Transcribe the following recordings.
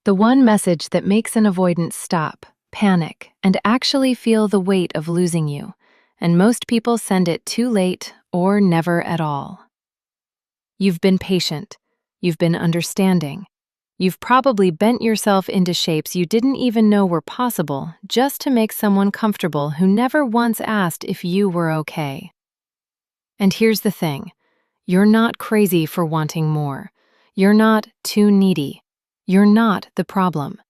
The one message that makes an avoidant stop, panic, and actually feel the weight of losing you. And most people send it too late or never at all. You've been patient. You've been understanding. You've probably bent yourself into shapes you didn't even know were possible just to make someone comfortable who never once asked if you were okay. And here's the thing. You're not crazy for wanting more. You're not too needy. You're not the problem.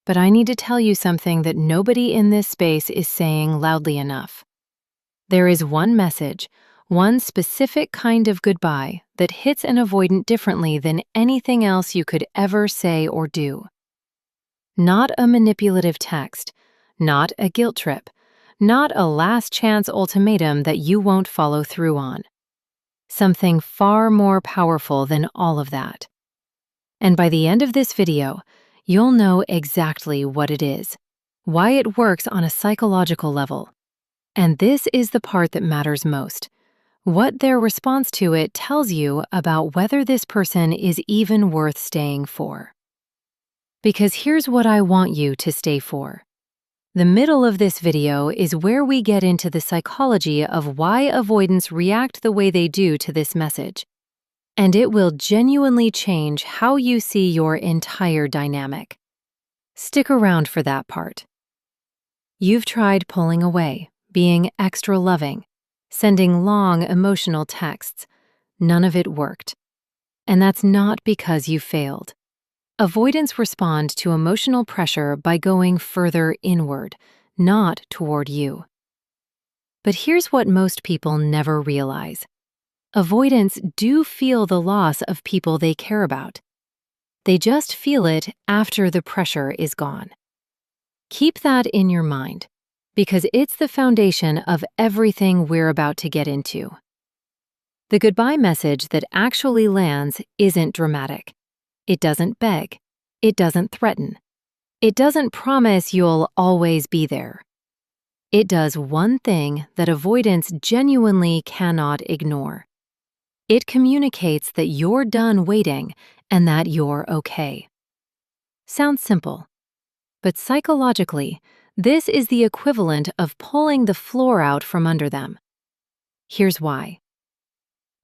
But I need to tell you something that nobody in this space is saying loudly enough. There is one message, one specific kind of goodbye that hits an avoidant differently than anything else you could ever say or do. Not a manipulative text, not a guilt trip, not a last chance ultimatum that you won't follow through on. Something far more powerful than all of that. And by the end of this video, you'll know exactly what it is, why it works on a psychological level. And this is the part that matters most. What their response to it tells you about whether this person is even worth staying for. Because here's what I want you to stay for. The middle of this video is where we get into the psychology of why avoidants react the way they do to this message. And it will genuinely change how you see your entire dynamic. Stick around for that part. You've tried pulling away, being extra loving, sending long emotional texts. None of it worked. And that's not because you failed. Avoidants respond to emotional pressure by going further inward, not toward you. But here's what most people never realize. Avoidants do feel the loss of people they care about. They just feel it after the pressure is gone. Keep that in your mind, because it's the foundation of everything we're about to get into. The goodbye message that actually lands isn't dramatic. It doesn't beg. It doesn't threaten. It doesn't promise you'll always be there. It does one thing that avoidants genuinely cannot ignore. It communicates that you're done waiting and that you're okay. Sounds simple, but psychologically, this is the equivalent of pulling the floor out from under them. Here's why.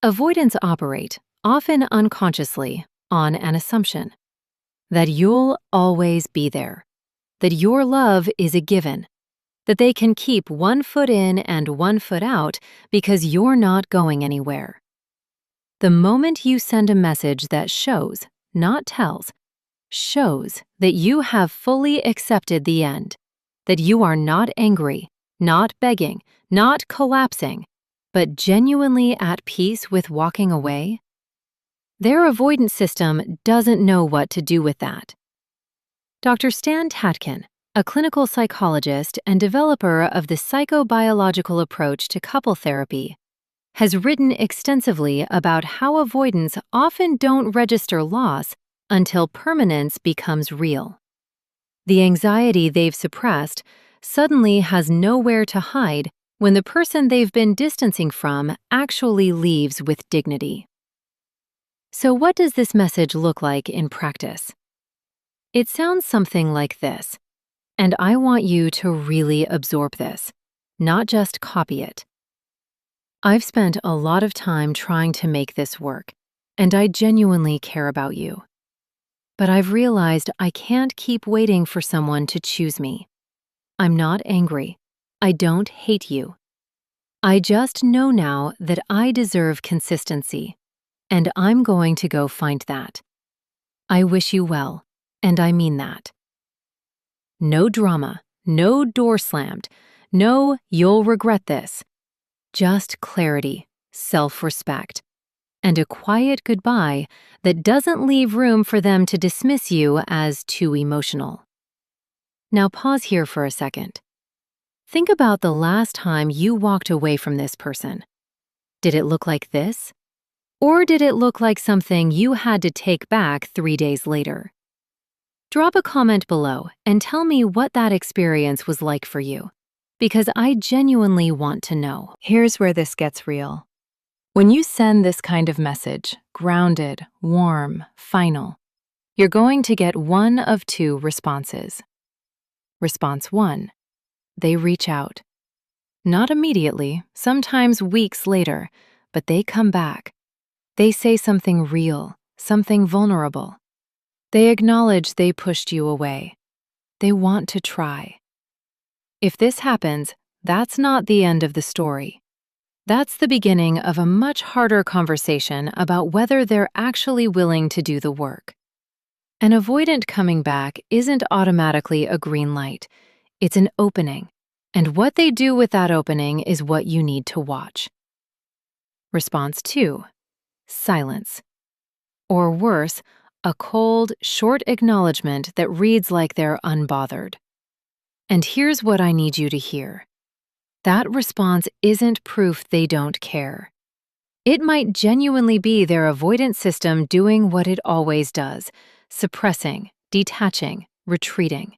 Avoidants operate, often unconsciously, on an assumption that you'll always be there, that your love is a given, that they can keep one foot in and one foot out because you're not going anywhere. The moment you send a message that shows, not tells, shows that you have fully accepted the end, that you are not angry, not begging, not collapsing, but genuinely at peace with walking away, their avoidance system doesn't know what to do with that. Dr. Stan Tatkin, a clinical psychologist and developer of the psychobiological approach to couple therapy, has written extensively about how avoidants often don't register loss until permanence becomes real. The anxiety they've suppressed suddenly has nowhere to hide when the person they've been distancing from actually leaves with dignity. So what does this message look like in practice? It sounds something like this, and I want you to really absorb this, not just copy it. I've spent a lot of time trying to make this work, and I genuinely care about you. But I've realized I can't keep waiting for someone to choose me. I'm not angry. I don't hate you. I just know now that I deserve consistency, and I'm going to go find that. I wish you well, and I mean that. No drama, no door slammed, no you'll regret this. Just clarity, self-respect, and a quiet goodbye that doesn't leave room for them to dismiss you as too emotional. Now pause here for a second. Think about the last time you walked away from this person. Did it look like this? Or did it look like something you had to take back 3 days later? Drop a comment below and tell me what that experience was like for you, because I genuinely want to know. Here's where this gets real. When you send this kind of message, grounded, warm, final, you're going to get one of two responses. Response 1. They reach out. Not immediately, sometimes weeks later, but they come back. They say something real, something vulnerable. They acknowledge they pushed you away. They want to try. If this happens, that's not the end of the story. That's the beginning of a much harder conversation about whether they're actually willing to do the work. An avoidant coming back isn't automatically a green light. It's an opening, and what they do with that opening is what you need to watch. Response 2. Silence. Or worse, a cold, short acknowledgement that reads like they're unbothered. And here's what I need you to hear. That response isn't proof they don't care. It might genuinely be their avoidance system doing what it always does, suppressing, detaching, retreating.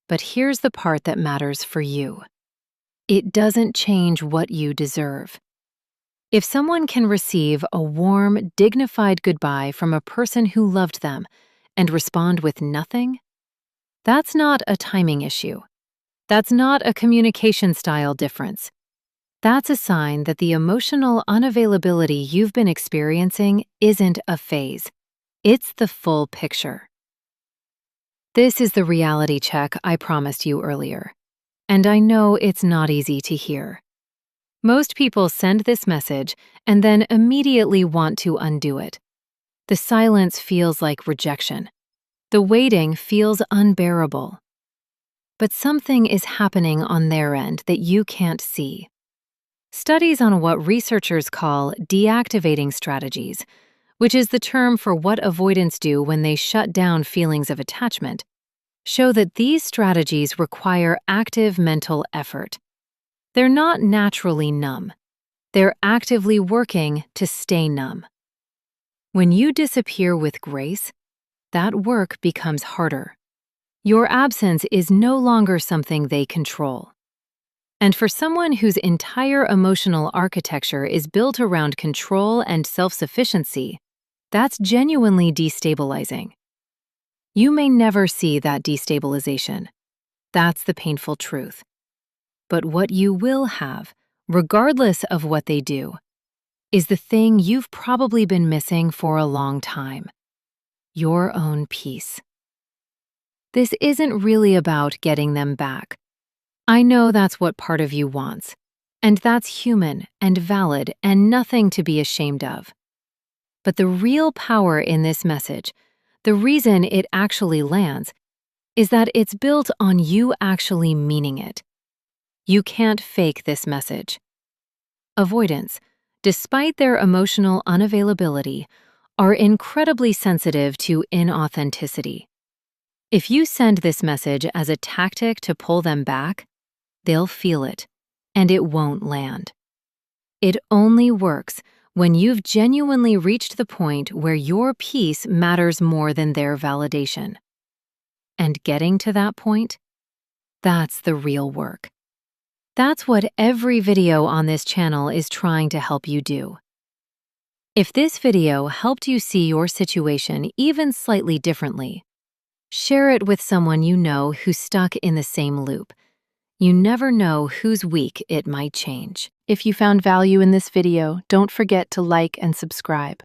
But here's the part that matters for you. It doesn't change what you deserve. If someone can receive a warm, dignified goodbye from a person who loved them and respond with nothing, that's not a timing issue. That's not a communication style difference. That's a sign that the emotional unavailability you've been experiencing isn't a phase. It's the full picture. This is the reality check I promised you earlier, and I know it's not easy to hear. Most people send this message and then immediately want to undo it. The silence feels like rejection. The waiting feels unbearable. But something is happening on their end that you can't see. Studies on what researchers call deactivating strategies, which is the term for what avoidants do when they shut down feelings of attachment, show that these strategies require active mental effort. They're not naturally numb. They're actively working to stay numb. When you disappear with grace, that work becomes harder. Your absence is no longer something they control. And for someone whose entire emotional architecture is built around control and self-sufficiency, that's genuinely destabilizing. You may never see that destabilization. That's the painful truth. But what you will have, regardless of what they do, is the thing you've probably been missing for a long time: your own peace. This isn't really about getting them back. I know that's what part of you wants, and that's human and valid and nothing to be ashamed of. But the real power in this message, the reason it actually lands, is that it's built on you actually meaning it. You can't fake this message. Avoidants, despite their emotional unavailability, are incredibly sensitive to inauthenticity. If you send this message as a tactic to pull them back, they'll feel it, and it won't land. It only works when you've genuinely reached the point where your peace matters more than their validation. And getting to that point, that's the real work. That's what every video on this channel is trying to help you do. If this video helped you see your situation even slightly differently, share it with someone you know who's stuck in the same loop. You never know whose week it might change. If you found value in this video, don't forget to like and subscribe.